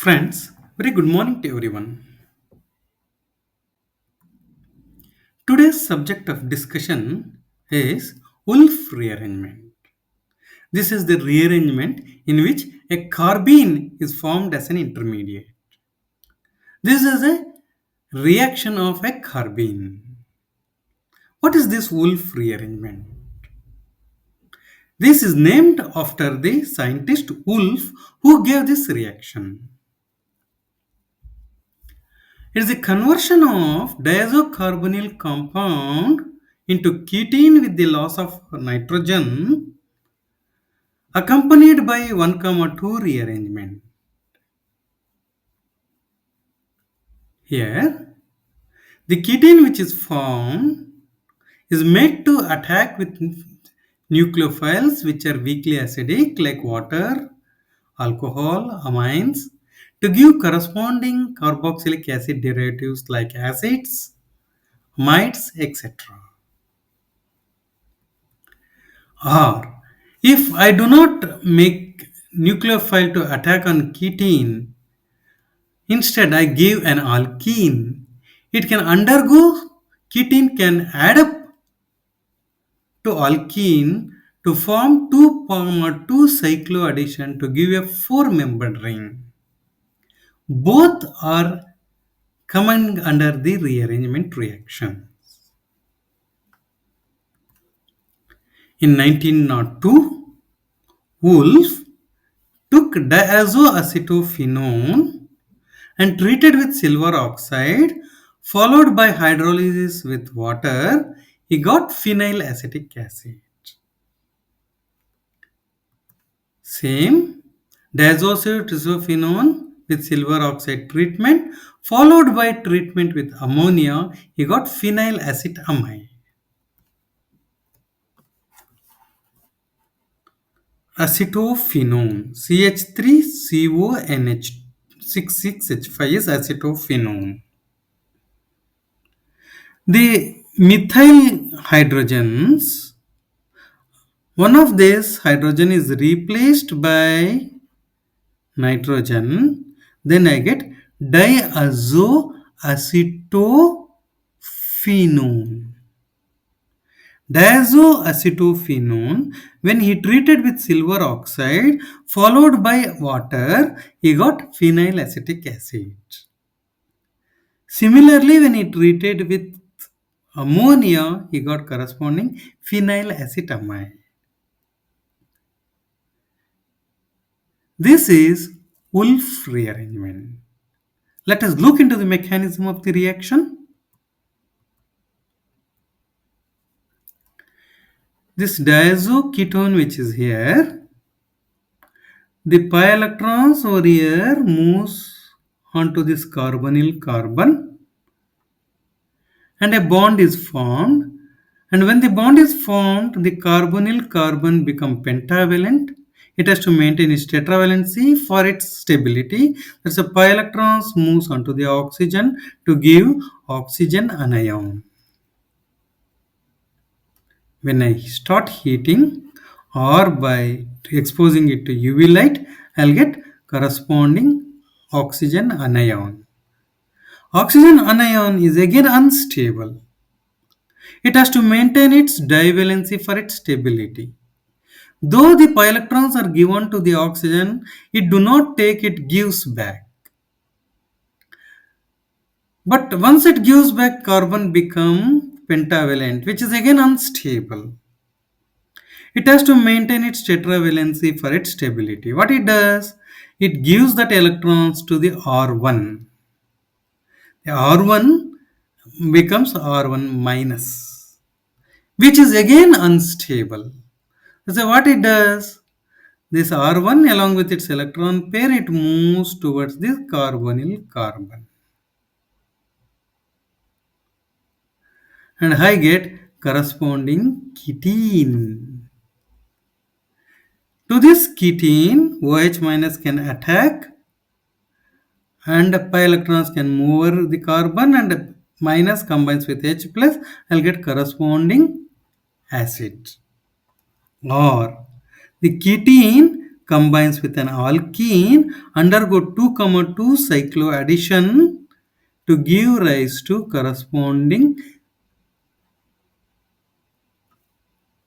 Friends, very good morning to everyone. Today's subject of discussion is wolf rearrangement. This is the rearrangement in which a carbene is formed as an intermediate. This is a reaction of a carbene. What is this wolf rearrangement? This is named after the scientist Wolf who gave this reaction. It is a conversion of diazocarbonyl compound into ketene with the loss of nitrogen accompanied by 1,2 rearrangement. Here, the ketene which is formed is made to attack with nucleophiles which are weakly acidic like water, alcohol, amines to give corresponding carboxylic acid derivatives like acids, amides, etc. Or if I do not make nucleophile to attack on ketene, instead I give an alkene, it can undergo, ketene can add up to alkene to form 2 cycloaddition to give a 4-membered ring. Both are coming under the rearrangement reaction. In 1902, Wolf took diazoacetophenone and treated with silver oxide followed by hydrolysis with water, he got phenyl acetic acid. Same diazoacetophenone with silver oxide treatment followed by treatment with ammonia, he got phenyl acetamide. Acetophenone CH3CONH66H5 is acetophenone. The methyl hydrogens, one of these hydrogen is replaced by nitrogen, then I get diazoacetophenone. Diazoacetophenone, when he treated with silver oxide followed by water, he got phenyl acetic acid. Similarly, when he treated with ammonia, he got corresponding phenyl acetamide. This is Wolf rearrangement. Let us look into the mechanism of the reaction. This diazoketone which is here, the pi electrons over here moves onto this carbonyl carbon and a bond is formed, and when the bond is formed the carbonyl carbon become pentavalent. It has to maintain its tetravalency for its stability. That's a pi electrons moves onto the oxygen to give oxygen anion. When I start heating or by exposing it to UV light, I'll get corresponding oxygen anion. Oxygen anion is again unstable. It has to maintain its divalency for its stability. Though the pi electrons are given to the oxygen, it do not take, it gives back. But once it gives back, carbon become pentavalent, which is again unstable. It has to maintain its tetravalency for its stability. What it does, it gives that electrons to the R1. The R1 becomes R1 minus, which is again unstable. So what it does, this R1 along with its electron pair, it moves towards this carbonyl carbon. And I get corresponding ketene. To this ketene, OH minus can attack and pi electrons can move over the carbon and minus combines with H plus, I'll get corresponding acid. Or the ketene combines with an alkene undergo 2,2 cycloaddition to give rise to corresponding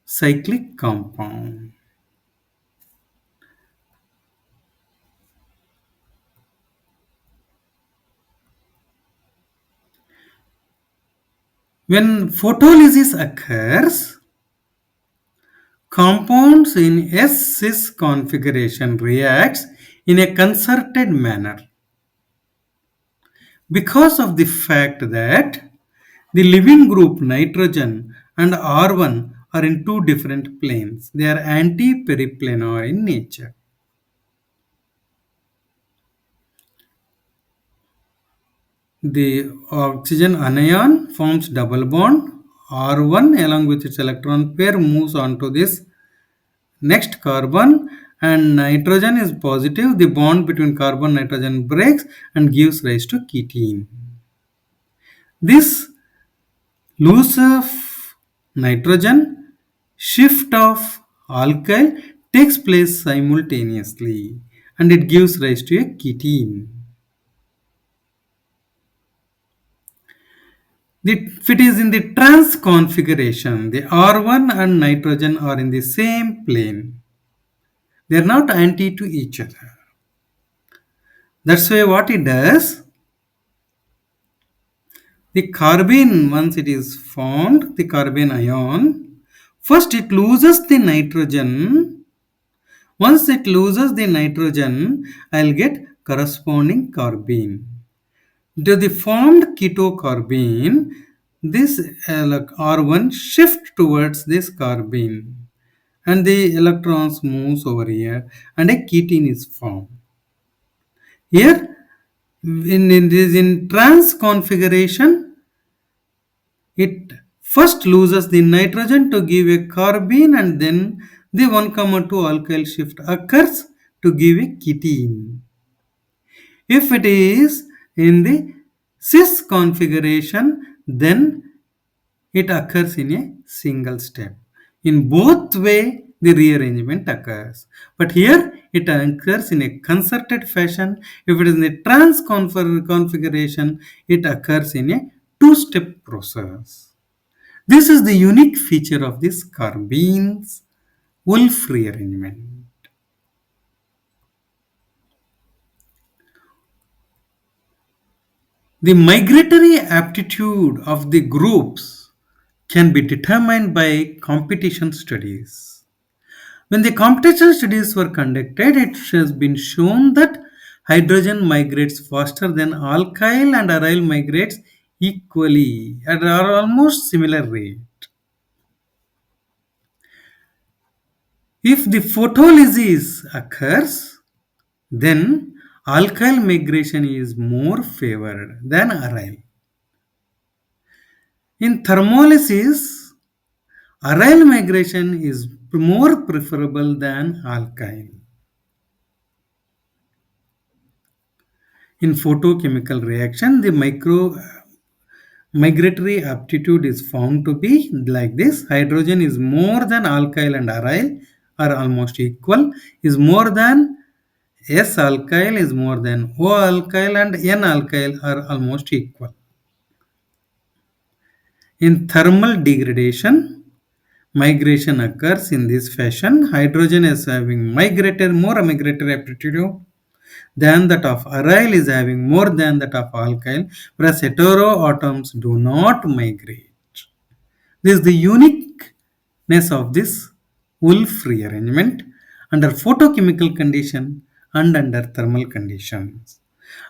cyclic compound. When photolysis occurs, compounds in S-cis configuration reacts in a concerted manner because of the fact that the living group nitrogen and R1 are in two different planes. They are anti-periplanar in nature. The oxygen anion forms double bond. R1 along with its electron pair moves on to this next carbon, and nitrogen is positive. The bond between carbon and nitrogen breaks and gives rise to ketene. This loss of nitrogen, shift of alkyl takes place simultaneously and it gives rise to a ketene. If it is in the trans configuration, the R1 and nitrogen are in the same plane. They are not anti to each other. That's why what it does, the carbene, once it is formed, the carbene ion, first it loses the nitrogen. Once it loses the nitrogen, I'll get corresponding carbene. To the formed ketocarbene, this like R1 shift towards this carbene and the electrons moves over here and a ketene is formed. Here in trans configuration, it first loses the nitrogen to give a carbene and then the 1,2 alkyl shift occurs to give a ketene. If it is in the cis configuration, then it occurs in a single step. In both way, the rearrangement occurs. But here it occurs in a concerted fashion. If it is in a trans configuration, it occurs in a two-step process. This is the unique feature of this carbene's Wolff rearrangement. The migratory aptitude of the groups can be determined by competition studies. When the competition studies were conducted, it has been shown that hydrogen migrates faster than alkyl and aryl migrates equally at almost similar rate. If the photolysis occurs, then alkyl migration is more favored than aryl. In thermolysis, aryl migration is more preferable than alkyl. In photochemical reaction, the migratory aptitude is found to be like this. Hydrogen is more than alkyl and aryl are almost equal, is more than S alkyl is more than O alkyl and N alkyl are almost equal. In thermal degradation, migration occurs in this fashion. Hydrogen is having migrated more migratory aptitude than that of aryl is having more than that of alkyl, whereas heteroatoms do not migrate. This is the uniqueness of this Wolff rearrangement under photochemical condition and under thermal conditions.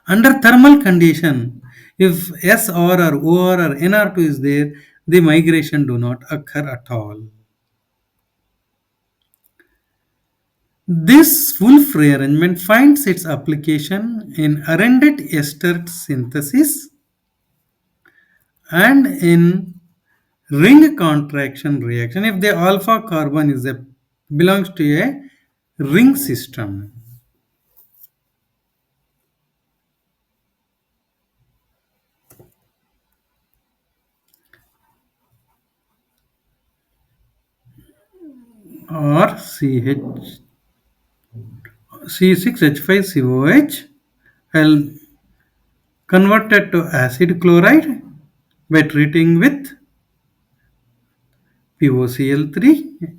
Under thermal condition, if SR or OR or NR2 is there, the migration do not occur at all. This Wolff rearrangement finds its application in Arendit ester synthesis and in ring contraction reaction if the alpha carbon belongs to a ring system. Or CH. C6H5COH. I'll convert it to acid chloride by treating with POCl3,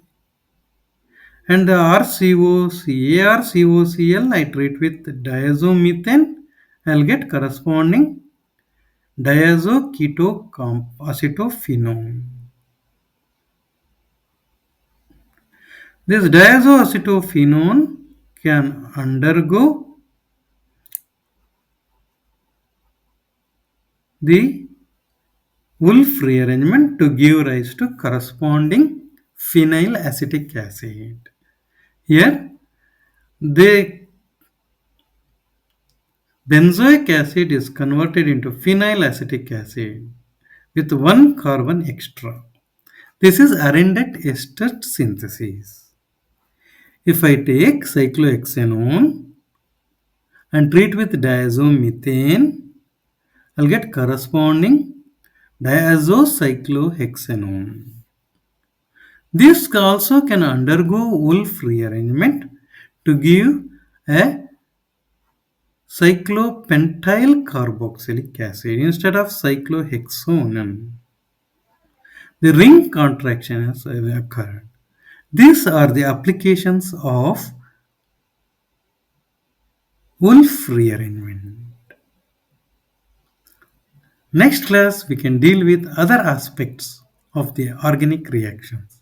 and the RCOCARCOCl I treat with diazomethane. I'll get corresponding diazoketoacetophenone. This diazoacetophenone can undergo the Wolff rearrangement to give rise to corresponding phenylacetic acid. Here, the benzoic acid is converted into phenylacetic acid with one carbon extra. This is Arendite ester synthesis. If I take cyclohexanone and treat with diazomethane, I'll get corresponding diazocyclohexanone. This also can undergo Wolff rearrangement to give a cyclopentyl carboxylic acid instead of cyclohexanone. The ring contraction has occurred. These are the applications of Wolff rearrangement. Next class we can deal with other aspects of the organic reactions.